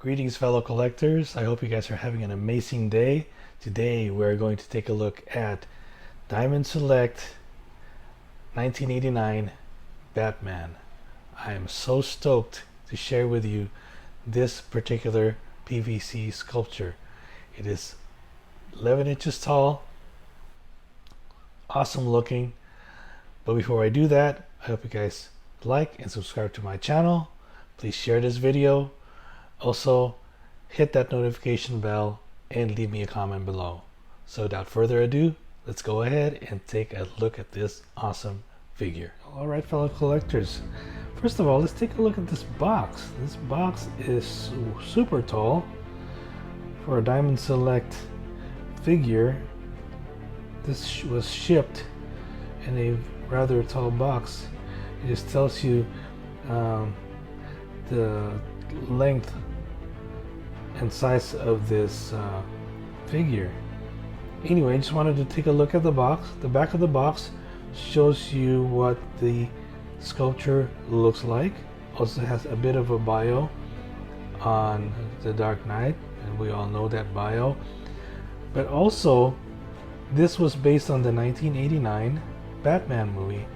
Greetings, fellow collectors. I hope you guys are having an amazing day. Today we're going to take a look at Diamond Select 1989 Batman. I am so stoked to share with you this particular PVC sculpture. It is 11 inches tall, awesome looking. But before I do that, I hope you guys like and subscribe to my channel. Please share this video. Also, hit that notification bell and leave me a comment below. So without further ado, let's go ahead and take a look at this awesome figure. Alright, fellow collectors, first of all, let's take a look at this box. This box is super tall for a Diamond Select figure. This was shipped in a rather tall box. It just tells you the length and size of this figure. Anyway, I just wanted to take a look at the box. The back of the box shows you what the sculpture looks like. Also has a bit of a bio on the Dark Knight, and we all know that bio. But also, this was based on the 1989 Batman movie.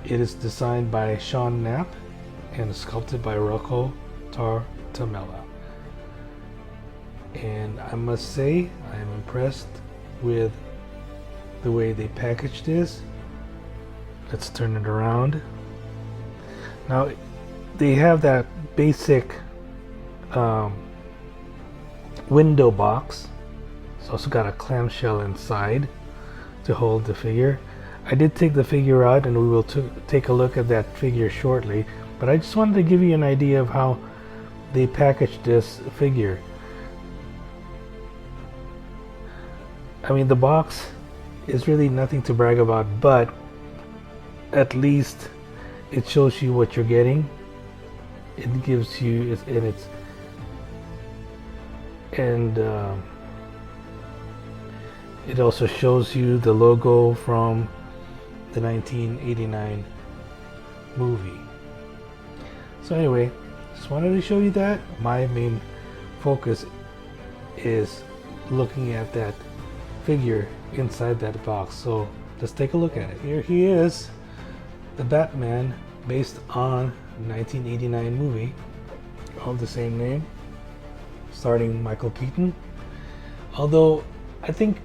It is designed by Sean Knapp and sculpted by Rocco Tartamella. And I must say, I am impressed with the way they packaged this. Let's turn it around. Now, they have that basic window box. It's also got a clamshell inside to hold the figure. I did take the figure out, and we will take a look at that figure shortly, but I just wanted to give you an idea of how they packaged this figure. I mean, the box is really nothing to brag about, but at least it shows you what you're getting. It gives you, it also shows you the logo from the 1989 movie. So anyway, just wanted to show you that. My main focus is looking at that figure inside that box. So let's take a look at it. Here he is, the Batman based on the 1989 movie of the same name, starring Michael Keaton. Although I think,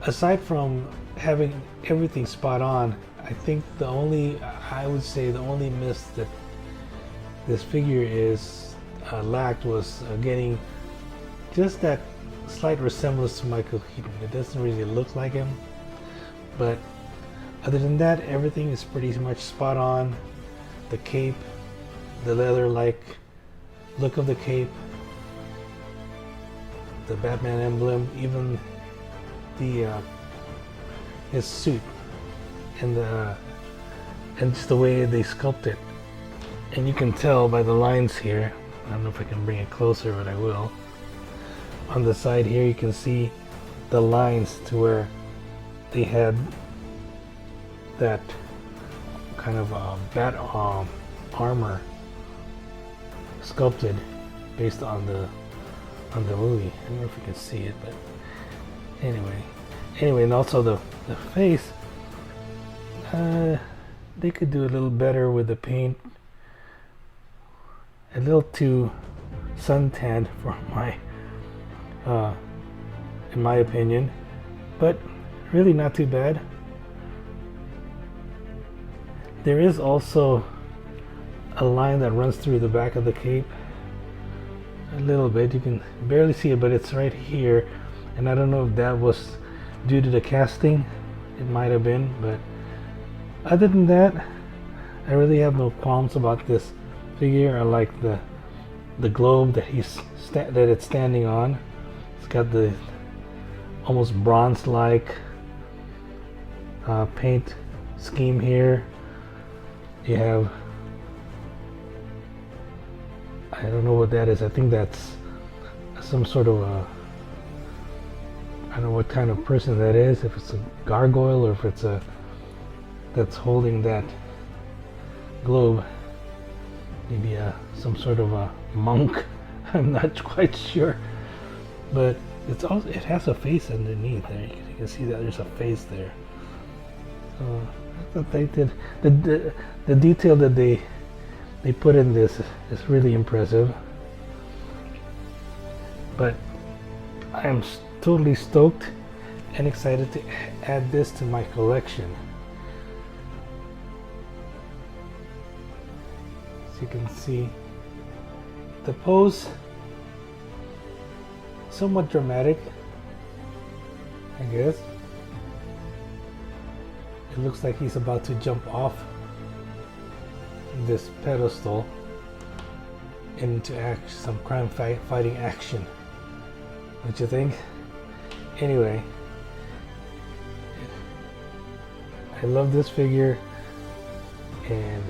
aside from having everything spot on, I think I would say the only miss that this figure is lacked was getting just that slight resemblance to Michael Keaton. It doesn't really look like him, but other than that, everything is pretty much spot on. The cape, the leather-like look of the cape, the Batman emblem, even the his suit, and just the way they sculpt it. And you can tell by the lines here. I don't know if I can bring it closer, but I will. On the side here, you can see the lines to where they had that kind of bat armor sculpted based on the movie. I don't know if you can see it, but anyway, and also the face. They could do a little better with the paint. A little too suntanned for in my opinion, but really not too bad. There is also a line that runs through the back of the cape a little bit. You can barely see it, but it's right here, and I don't know if that was due to the casting. It might have been, but other than that, I really have no qualms about this figure. I like the globe that it's standing on. It's got the almost bronze-like paint scheme here. You have, I don't know what that is. I think that's some sort of I don't know what kind of person that is. If it's a gargoyle or if it's that's holding that globe. maybe some sort of a monk. I'm not quite sure, but it has a face underneath there. You can see that there's a face there. So I thought they did the detail that they put in this is really impressive. But I am totally stoked and excited to add this to my collection. As you can see, the pose somewhat dramatic, I guess. It looks like he's about to jump off this pedestal into some crime fighting action. Don't you think? Anyway, I love this figure, and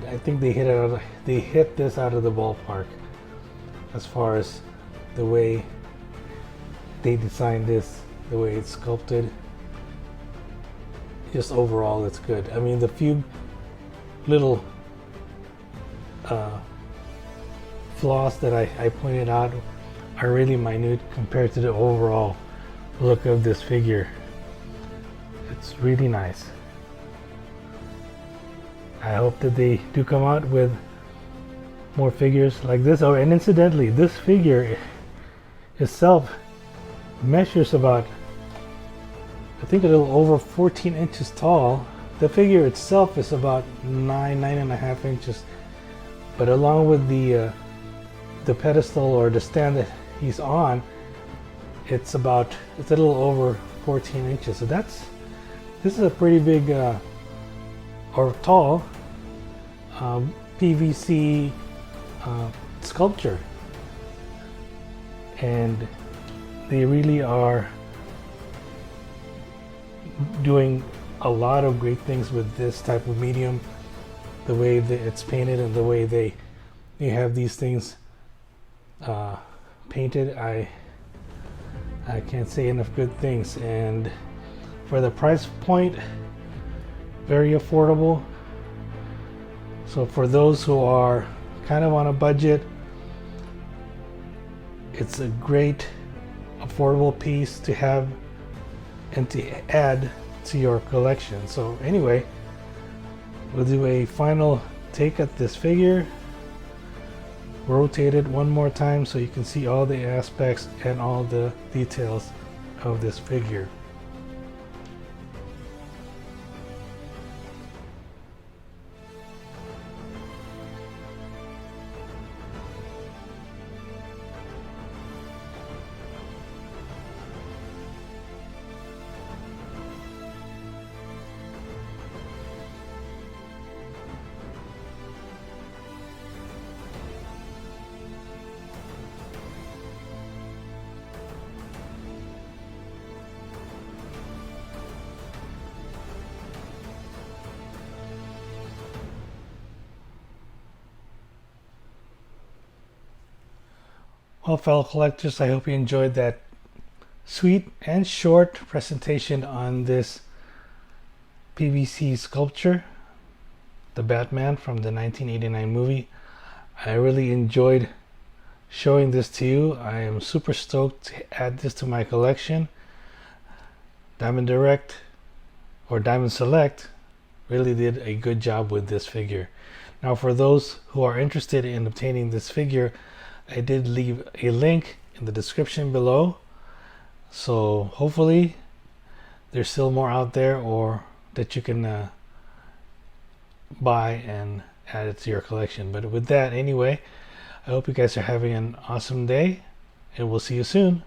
I think they hit this out of the ballpark as far as the way they designed this, the way it's sculpted. Just overall, it's good. I mean, the few little flaws that I pointed out are really minute compared to the overall look of this figure. It's really nice. I hope that they do come out with more figures like this. Oh, and incidentally, this figure itself measures about, I think, a little over 14 inches tall. The figure itself is about 9.5 inches, but along with the pedestal or the stand that he's on, it's a little over 14 inches. So this is a pretty big or tall PVC sculpture, and they really are doing a lot of great things with this type of medium. The way that it's painted and the way they have these things painted, I can't say enough good things. And for the price point, very affordable. So for those who are kind of on a budget, it's a great affordable piece to have and to add to your collection. So anyway, we'll do a final take at this figure. Rotate it one more time so you can see all the aspects and all the details of this figure. Well, fellow collectors, I hope you enjoyed that sweet and short presentation on this PVC sculpture, the Batman from the 1989 movie. I really enjoyed showing this to you. I am super stoked to add this to my collection. Diamond Direct or Diamond Select really did a good job with this figure. Now, for those who are interested in obtaining this figure, I did leave a link in the description below, so hopefully there's still more out there or that you can buy and add it to your collection. But with that, anyway, I hope you guys are having an awesome day, and we'll see you soon.